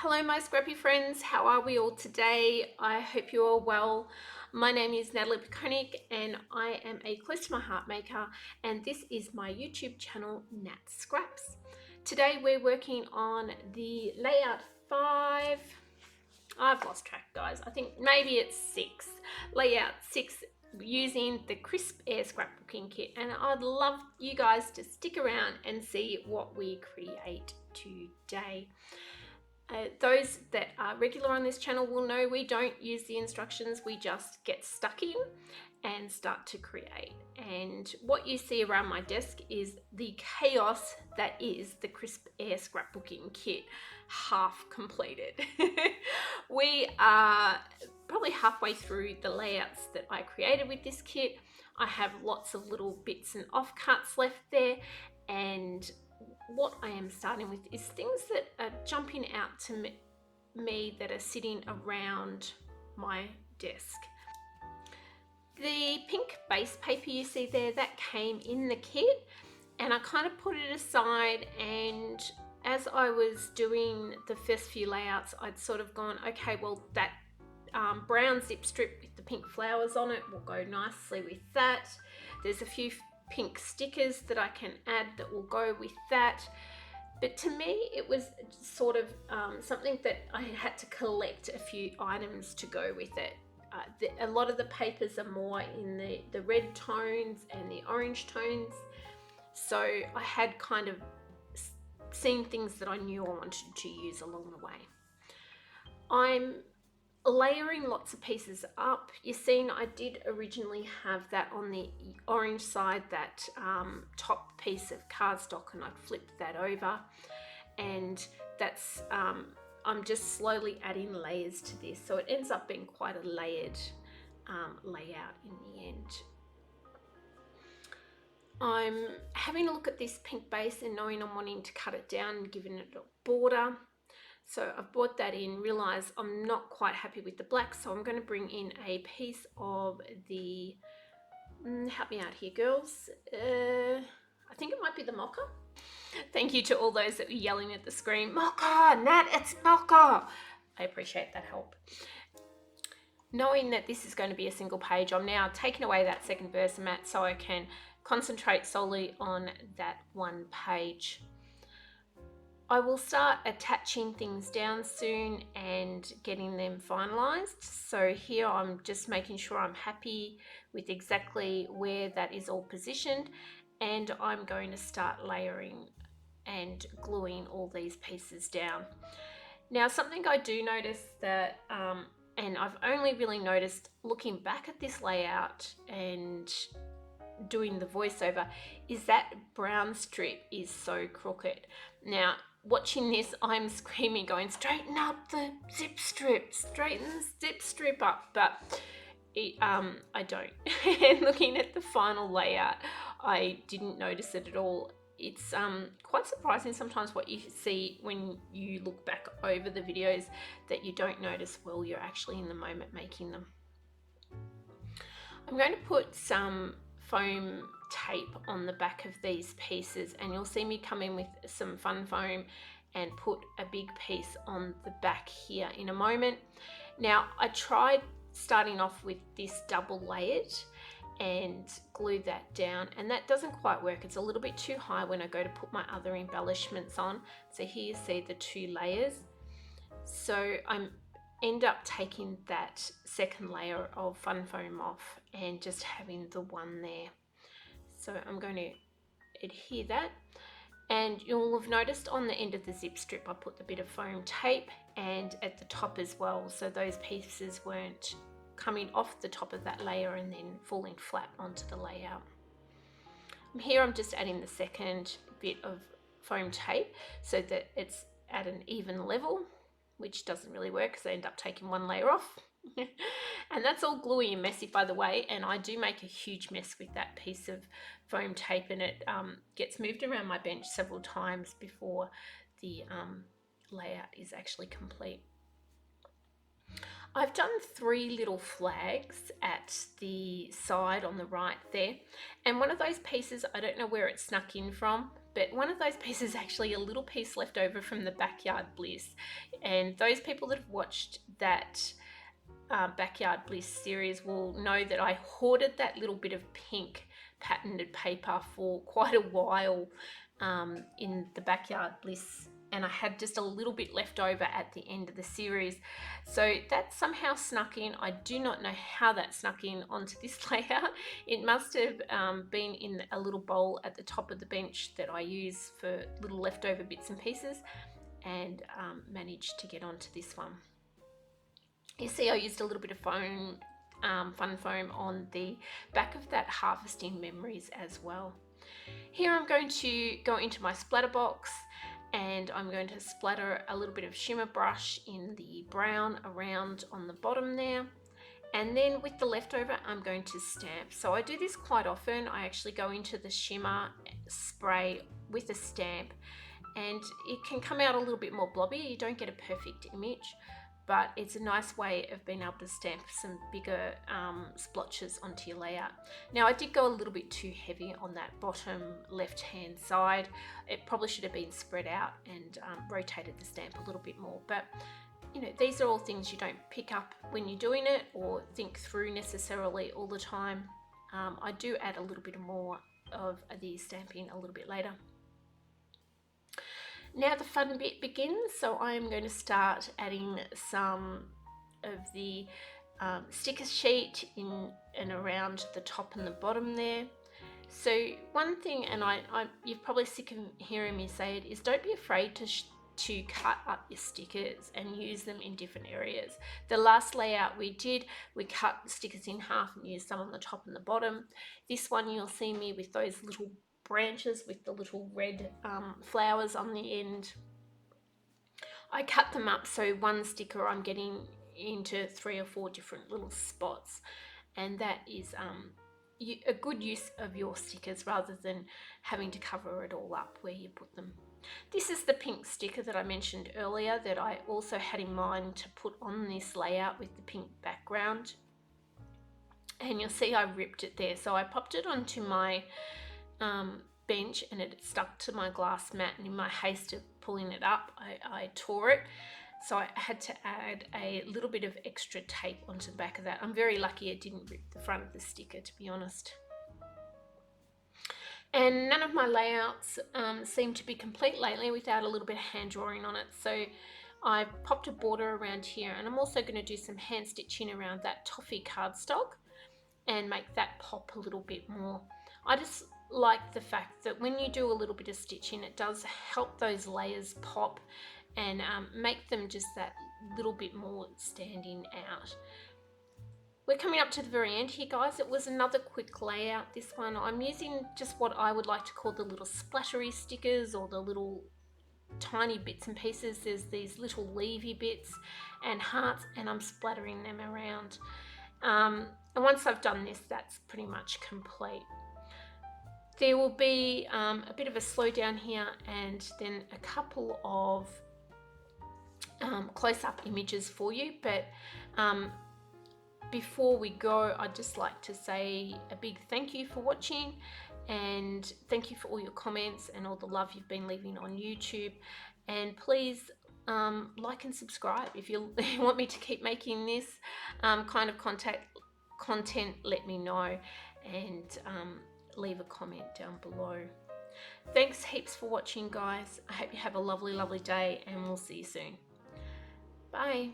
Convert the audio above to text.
Hello my scrappy friends, how are we all today? I hope you're all well. My name is Natalie Pikonik and I am a close to my heart maker, and this is my YouTube channel Nat Scraps. Today we're working on the layout 5. I've lost track guys, I think maybe it's 6. Layout 6 using the crisp air scrapbooking kit, and I'd love you guys to stick around and see what we create today. Those that are regular on this channel will know we don't use the instructions, we just get stuck in and start to create. And what you see around my desk is the chaos that is the crisp air scrapbooking kit, half completed. We are probably halfway through the layouts that I created with this kit. I have lots of little bits and offcuts left there, and what I am starting with is things that are jumping out to me that are sitting around my desk. The pink base paper you see there, that came in the kit, and I kind of put it aside, and as I was doing the first few layouts I'd sort of gone, okay, well that brown zip strip with the pink flowers on it will go nicely with that. There's a few pink stickers that I can add that will go with that, but to me it was sort of something that I had to collect a few items to go with it. A lot of the papers are more in the red tones and the orange tones, so I had kind of seen things that I knew I wanted to use along the way. I'm layering lots of pieces up. You've seen I did originally have that on the orange side, that top piece of cardstock, and I flipped that over, and that's I'm just slowly adding layers to this, so it ends up being quite a layered layout in the end. I'm having a look at this pink base and knowing I'm wanting to cut it down and giving it a border. So I've brought that in, realised I'm not quite happy with the black, so I'm going to bring in a piece of the, help me out here girls, I think it might be the mocha. Thank you to all those that were yelling at the screen, mocha, Nat, it's mocha. I appreciate that help. Knowing that this is going to be a single page, I'm now taking away that second Versamat so I can concentrate solely on that one page. I will start attaching things down soon and getting them finalized. So here I'm just making sure I'm happy with exactly where that is all positioned, and I'm going to start layering and gluing all these pieces down. Now something I do notice that, and I've only really noticed looking back at this layout and doing the voiceover, is that brown strip is so crooked. Now watching this, I'm screaming, going, straighten up the zip strip, straighten the zip strip up, but I don't. And looking at the final layout, I didn't notice it at all. It's quite surprising sometimes what you see when you look back over the videos that you don't notice while you're actually in the moment making them. I'm going to put some foam tape on the back of these pieces, and you'll see me come in with some fun foam and put a big piece on the back here in a moment. Now I tried starting off with this double layered and glue that down, and that doesn't quite work. It's a little bit too high when I go to put my other embellishments on. So here you see the 2 layers. So I end up taking that second layer of fun foam off and just having the one there. So I'm going to adhere that, and you'll have noticed on the end of the zip strip I put a bit of foam tape, and at the top as well, so those pieces weren't coming off the top of that layer and then falling flat onto the layout. Here I'm just adding the second bit of foam tape so that it's at an even level, which doesn't really work because I end up taking one layer off. And that's all gluey and messy, by the way, and I do make a huge mess with that piece of foam tape, and it gets moved around my bench several times before the layout is actually complete. I've done 3 little flags at the side on the right there, and one of those pieces, I don't know where it snuck in from, but one of those pieces is actually a little piece left over from the Backyard Bliss. And those people that have watched that Backyard Bliss series will know that I hoarded that little bit of pink patented paper for quite a while in the Backyard Bliss, and I had just a little bit left over at the end of the series. So that somehow snuck in. I do not know how that snuck in onto this layout. It must have been in a little bowl at the top of the bench that I use for little leftover bits and pieces, and managed to get onto this one. You see, I used a little bit of foam, fun foam on the back of that Harvesting Memories as well. Here I'm going to go into my splatter box, and I'm going to splatter a little bit of shimmer brush in the brown around on the bottom there. And then with the leftover, I'm going to stamp. So I do this quite often. I actually go into the shimmer spray with a stamp, and it can come out a little bit more blobby. You don't get a perfect image, but it's a nice way of being able to stamp some bigger splotches onto your layout. Now, I did go a little bit too heavy on that bottom left-hand side. It probably should have been spread out and rotated the stamp a little bit more, but you know, these are all things you don't pick up when you're doing it or think through necessarily all the time. I do add a little bit more of the stamping a little bit later. Now the fun bit begins, so I am going to start adding some of the sticker sheet in and around the top and the bottom there. So one thing, and you're probably sick of hearing me say it, is don't be afraid to cut up your stickers and use them in different areas. The last layout we did, we cut the stickers in half and used some on the top and the bottom. This one you'll see me with those little branches with the little red flowers on the end. I cut them up so one sticker I'm getting into 3 or 4 different little spots, and that is a good use of your stickers rather than having to cover it all up where you put them. This is the pink sticker that I mentioned earlier that I also had in mind to put on this layout with the pink background, and you'll see I ripped it there. So I popped it onto my bench and it stuck to my glass mat, and in my haste of pulling it up I tore it, so I had to add a little bit of extra tape onto the back of that. I'm very lucky it didn't rip the front of the sticker, to be honest. And none of my layouts seem to be complete lately without a little bit of hand drawing on it, so I popped a border around here, and I'm also going to do some hand stitching around that toffee cardstock and make that pop a little bit more. I just like the fact that when you do a little bit of stitching, it does help those layers pop and make them just that little bit more standing out. We're coming up to the very end here, guys. It was another quick layout, this one. I'm using just what I would like to call the little splattery stickers, or the little tiny bits and pieces. There's these little leafy bits and hearts, and I'm splattering them around. And once I've done this, that's pretty much complete. There will be a bit of a slowdown here, and then a couple of close-up images for you, but before we go, I'd just like to say a big thank you for watching, and thank you for all your comments and all the love you've been leaving on YouTube. And please like and subscribe if you want me to keep making this kind of content. Let me know, and leave a comment down below. Thanks heaps for watching, guys. I hope you have a lovely day, and we'll see you soon. Bye.